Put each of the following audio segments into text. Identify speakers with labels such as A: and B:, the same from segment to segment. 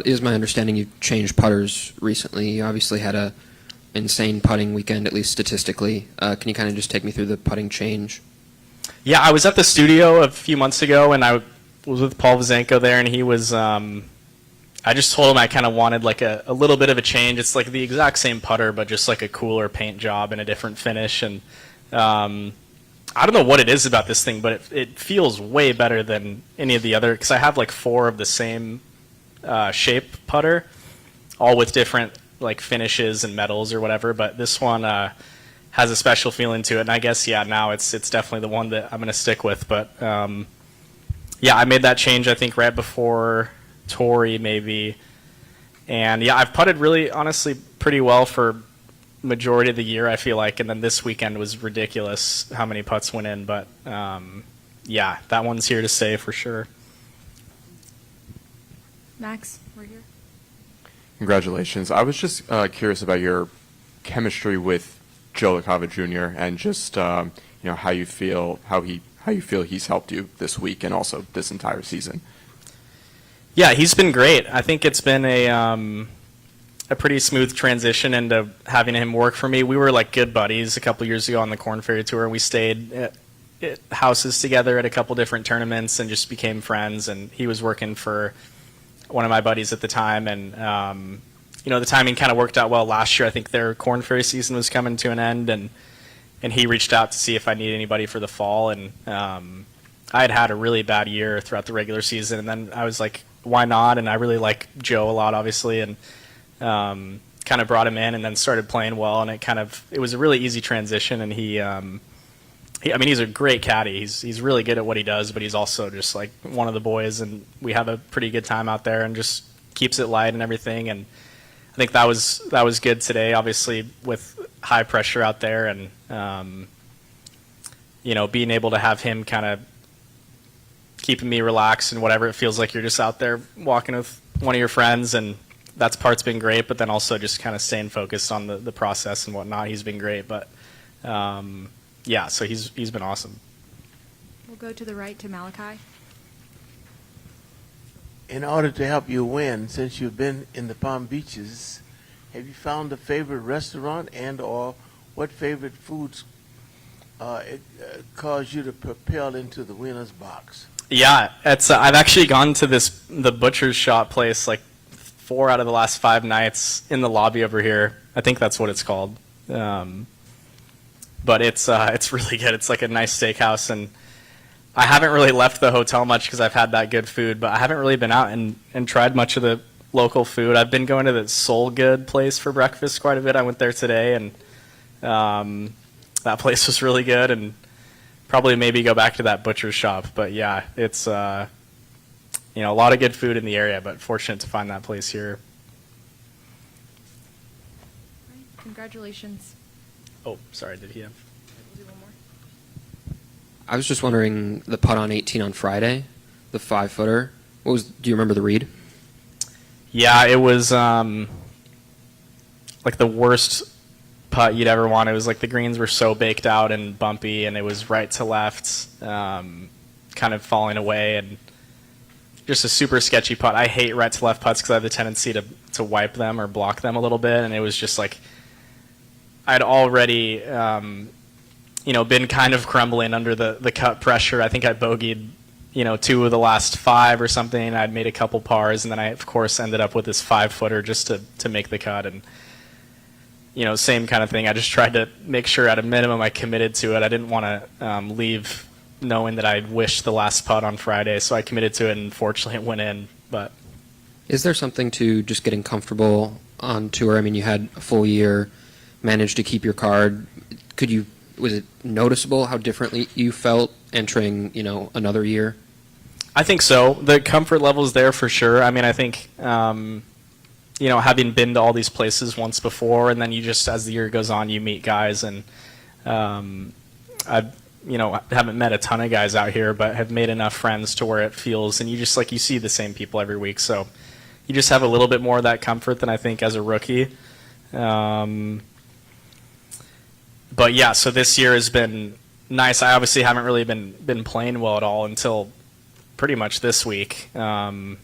A: is my understanding you've changed putters recently. You obviously had a insane putting weekend, at least statistically. Can you kind of just take me through the putting change?
B: Yeah, I was at the studio a few months ago, and I was with Paul Vazenko there, and he was. I just told him I kind of wanted like a little bit of a change. It's like the exact same putter, but just like a cooler paint job and a different finish. And I don't know what it is about this thing, but it feels way better than any of the other. Because I have like 4 of the same shape putter, all with different like finishes and metals or whatever. But this one has a special feeling to it, and I guess now it's definitely the one that I'm going to stick with. But yeah, I made that change I think right before Torrey maybe, and yeah, I've putted really honestly pretty well for majority of the year I feel like, and then this weekend was ridiculous how many putts went in, but yeah, that one's here to stay for sure.
C: Max, we're here.
D: Congratulations. I was just curious about your chemistry with Joe LaCava Jr. and just how you feel he's helped you this week and also this entire season.
B: Yeah, he's been great. I think it's been a pretty smooth transition into having him work for me. We were like good buddies a couple years ago on the Corn Ferry Tour, and we stayed at houses together at a couple different tournaments and just became friends. And he was working for one of my buddies at the time, and the timing kind of worked out well last year. I think their Corn Ferry season was coming to an end, and he reached out to see if I needed anybody for the fall. And I had a really bad year throughout the regular season, and then I was like, why not? And I really like Joe a lot, obviously, and kind of brought him in and then started playing well, and it was a really easy transition. And he's a great caddy. He's really good at what he does, but he's also just like one of the boys, and we have a pretty good time out there and just keeps it light and everything. And I think that was good today, obviously with high pressure out there, and being able to have him kind of keeping me relaxed and whatever. It feels like you're just out there walking with one of your friends, and that's part's been great, but then also just kind of staying focused on the process and whatnot. He's been great, but yeah, so he's been awesome.
C: We'll go to the right to Malachi.
E: In order to help you win, since you've been in the Palm Beaches, have you found a favorite restaurant and or what favorite foods caused you to propel into the winner's box?
B: Yeah, I've actually gone to the butcher's shop place like 4 out of the last 5 nights in the lobby over here. I think that's what it's called. But it's really good. It's like a nice steakhouse, and I haven't really left the hotel much because I've had that good food, but I haven't really been out and tried much of the local food. I've been going to the Soul Good place for breakfast quite a bit. I went there today, and that place was really good, and probably maybe go back to that butcher's shop. But yeah, it's a lot of good food in the area, but fortunate to find that place here.
C: Congratulations.
B: Oh, sorry, did he have?
C: We'll do one more.
A: I was just wondering, the putt on 18 on Friday, the 5-footer. Do you remember the read?
B: Yeah, it was like the worst putt you'd ever want. It was like the greens were so baked out and bumpy, and it was right to left, kind of falling away, and just a super sketchy putt. I hate right to left putts because I have the tendency to wipe them or block them a little bit, and it was just like I'd already been kind of crumbling under the cut pressure. I think I bogeyed 2 of the last 5 or something. I'd made a couple pars, and then I of course ended up with this 5-footer just to make the cut. And same kind of thing. I just tried to make sure at a minimum I committed to it. I didn't want to leave knowing that I'd wished the last putt on Friday, so I committed to it, and fortunately it went in. But
A: is there something to just getting comfortable on tour? I mean, you had a full year, managed to keep your card. Was it noticeable how differently you felt entering, another year?
B: I think so. The comfort level is there for sure. I mean, I think, having been to all these places once before, and then you just, as the year goes on, you meet guys, and I haven't met a ton of guys out here, but have made enough friends to where it feels, and you just you see the same people every week, so you just have a little bit more of that comfort than I think as a rookie. But yeah, so this year has been nice. I obviously haven't really been playing well at all until pretty much this week. And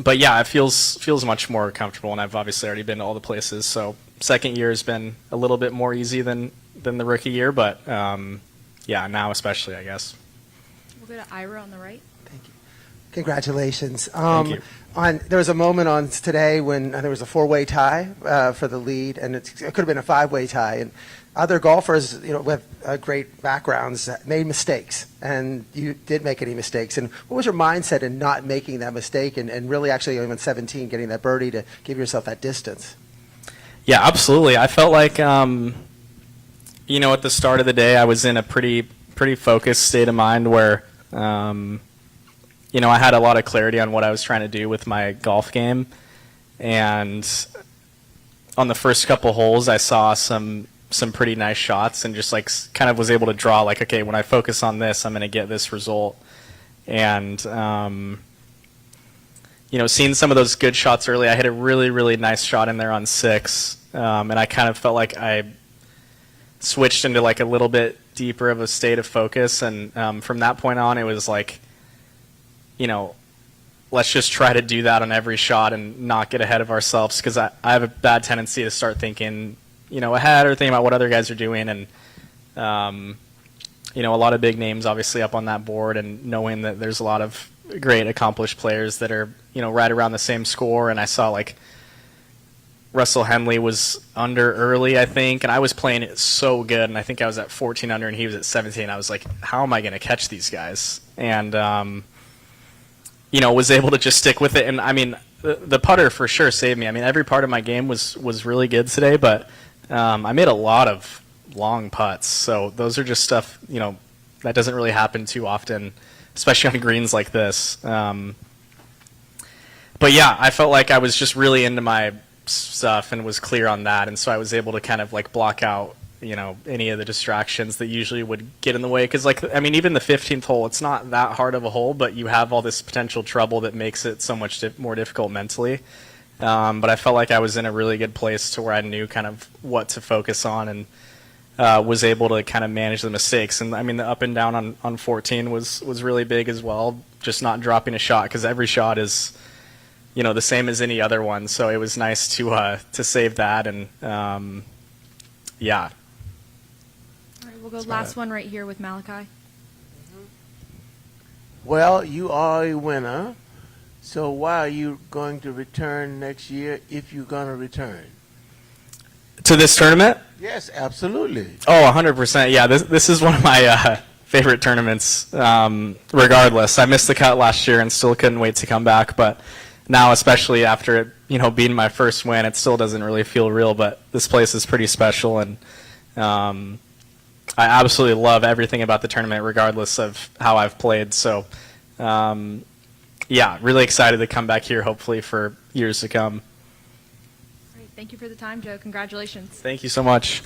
B: but yeah, it feels much more comfortable, and I've obviously already been to all the places. So second year has been a little bit more easy than the rookie year, but yeah, now especially, I guess.
C: We'll go to Ira on the right.
F: Thank you. Congratulations.
B: Thank you.
F: There was a moment on today when there was a four-way tie for the lead, and it could have been a five-way tie. And other golfers, with great backgrounds, made mistakes, and you didn't make any mistakes. And what was your mindset in not making that mistake, and really actually even 17 getting that birdie to give yourself that distance?
B: Yeah, absolutely. I felt like, at the start of the day, I was in a pretty focused state of mind where, I had a lot of clarity on what I was trying to do with my golf game. And on the first couple holes, I saw some pretty nice shots and just kind of was able to draw okay, when I focus on this, I'm going to get this result. And, seeing some of those good shots early, I hit a really, really nice shot in there on 6. And I kind of felt like I switched into a little bit deeper of a state of focus. And from that point on, it was let's just try to do that on every shot and not get ahead of ourselves, because I have a bad tendency to start thinking, ahead or thinking about what other guys are doing. And, a lot of big names obviously up on that board, and knowing that there's a lot of great accomplished players that are, right around the same score. And I saw Russell Henley was under early, I think, and I was playing it so good, and I think I was at 14 under and he was at 17. I was like, how am I going to catch these guys? And, was able to just stick with it. And I mean, the putter for sure saved me. I mean, every part of my game was really good today, but I made a lot of long putts. So those are just stuff, that doesn't really happen too often, especially on greens like this. But yeah, I felt like I was just really into my stuff and was clear on that. And so I was able to kind of block out, any of the distractions that usually would get in the way. Because, even the 15th hole, it's not that hard of a hole, but you have all this potential trouble that makes it so much more difficult mentally. But I felt like I was in a really good place to where I knew kind of what to focus on, and was able to kind of manage the mistakes. And, the up and down on 14 was really big as well, just not dropping a shot, because every shot is, the same as any other one. So it was nice to save that. And, yeah.
C: All right, we'll go last one right here with Malachi.
E: Well, you are a winner. So why are you going to return next year, if you're going to return?
B: To this tournament?
E: Yes, absolutely.
B: Oh, 100%. Yeah, this is one of my favorite tournaments, regardless. I missed the cut last year and still couldn't wait to come back. But now, especially after it, being my first win, it still doesn't really feel real. But this place is pretty special, and I absolutely love everything about the tournament, regardless of how I've played. So, yeah, really excited to come back here, hopefully for years to come.
C: Great. Thank you for the time, Joe. Congratulations.
B: Thank you so much.